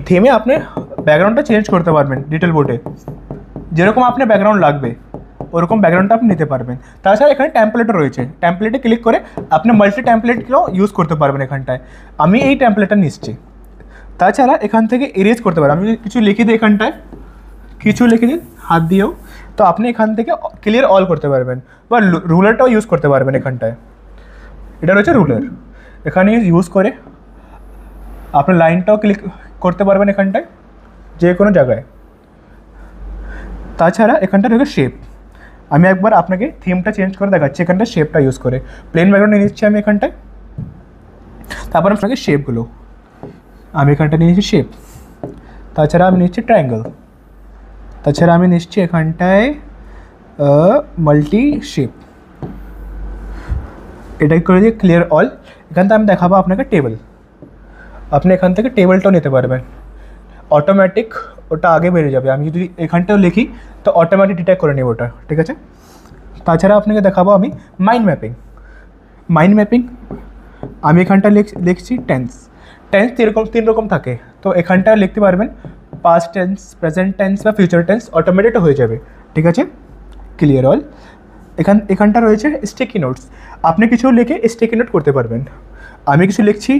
থিমে আপনি ব্যাকগ্রাউন্ডটা চেঞ্জ করতে পারবেন ডিটেল বোর্ডে, যেরকম আপনার ব্যাকগ্রাউন্ড লাগবে ওরকম ব্যাকগ্রাউন্ডটা আপনি নিতে পারবেন। তাছাড়া এখানে ট্যাম্পলেটও রয়েছে, ট্যাম্পলেটে ক্লিক করে আপনি মাল্টি ট্যাম্পলেটগুলো ইউজ করতে পারবেন এখানটায়। আমি এই ট্যাম্পলেটটা নিচ্ছি। তাছাড়া এখান থেকে এরেজ করতে পারেন, আমি কিছু লিখে দিই এখানটায়, কিছু লিখে দিন হাত দিয়েও, তো আপনি এখান থেকে ক্লিয়ার অল করতে পারবেন, বা রুলারটাও ইউজ করতে পারবেন এখানটায়। এটা রয়েছে রুলার, এখানে ইউজ করে আপনি লাইনটাও ক্লিক করতে পারবেন এখানটায় যে কোনো জায়গায়। তাছাড়া এখানটা রয়েছে শেপ, আমি একবার আপনাকে থিমটা চেঞ্জ করে দেখাচ্ছি এখানটা শেপটা ইউজ করে। প্লেন ব্যাকগ্রাউন্ড নিয়ে নিচ্ছি আমি এখানটায়, তারপর আপনাকে শেপগুলো আমি এখানটা নিয়ে নিচ্ছি শেপ। তাছাড়া আমি নিচ্ছি ট্রায়াঙ্গেল, তাছাড়া আমি নিচ্ছি এখানটায় মাল্টি শেপ, এটাই করে দিয়ে ক্লিয়ার অল। এখান থেকে আমি দেখাবো আপনাকে টেবিল, আপনি এখান থেকে টেবিলটাও নিতে পারবেন, অটোমেটিক ওটা আগে বেরিয়ে যাবে। আমি যদি এখানটাও লিখি তো অটোমেটিক ডিটেক্ট করে নেব ওটা, ঠিক আছে। তাছাড়া আপনাকে দেখাবো আমি মাইন্ড ম্যাপিং। মাইন্ড ম্যাপিং আমি এখানটা লিখছি টেন্স। টেন্স তিন রকম থাকে, তো এখানটা লিখতে পারবেন পাস্ট টেন্স, প্রেজেন্ট টেন্স বা ফিউচার টেন্স, অটোমেটিক হয়ে যাবে, ঠিক আছে। Clear all. এখানটা রয়েছে স্টিকি নোটস, আপনি কিছু লিখে স্টিকি নোট করতে পারবেন। আমি কিছু লিখছি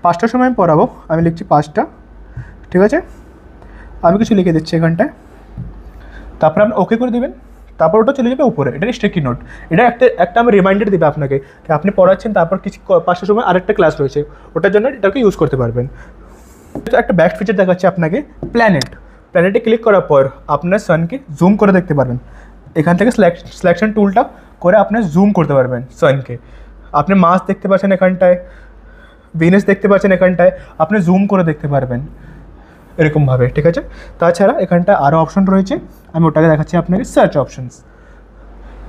5টার সময় আমি পড়াবো, আমি লিখছি 5টা, ঠিক আছে। আমি কিছু লিখে দিচ্ছি এখানটায়, তারপর আপনি ওকে করে দেবেন, তারপর ওটা চলে যাবে উপরে, এটা স্টিকি নোট। এটা একটা আমি রিমাইন্ডার দেবে আপনাকে যে আপনি পড়াচ্ছেন, তারপর কিছু 5টার সময় আরেকটা ক্লাস রয়েছে, ওটার জন্য এটাকে ইউজ করতে পারবেন। একটা ব্যাক ফিচার দেখাচ্ছি আপনাকে, প্ল্যানেটে ক্লিক করার পর আপনার সানকে জুম করে দেখতে পারবেন। এখান থেকে সিলেকশন টুলটা করে আপনি জুম করতে পারবেন সানকে। আপনি মাস দেখতে পাচ্ছেন এখানটায়, ভিনাস দেখতে পাচ্ছেন এখানটায়, আপনি জুম করে দেখতে পারবেন এরকমভাবে, ঠিক আছে। তাছাড়া এখানটা আরও অপশন রয়েছে, আমি ওটাকে দেখাচ্ছি আপনাকে, সার্চ অপশনস।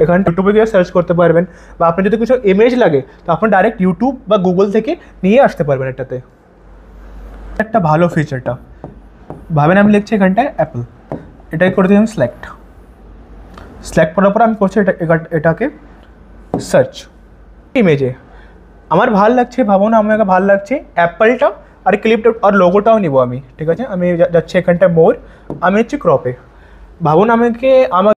এখানে ইউটিউবে গিয়ে সার্চ করতে পারবেন, বা আপনার যদি কিছু ইমেজ লাগে তো আপনি ডাইরেক্ট ইউটিউব বা গুগল থেকে নিয়ে আসতে পারবেন এটাতে। একটা ভালো ফিচারটা ভাবেন, আমি লিখছি এখানটায় অ্যাপল, এটাই করে দিই আমি সিলেক্ট করার পর আমি করছি এটাকে সার্চ ইমেজে। আমার ভাল লাগছে, ভাবুন আমাকে ভাল লাগছে অ্যাপলটা আর ক্লিপটা আর লোগোটাও নিব আমি, ঠিক আছে। আমি যাচ্ছি এখানটায় মোর, আমি হচ্ছে ক্রপে, ভাবুন আমাকে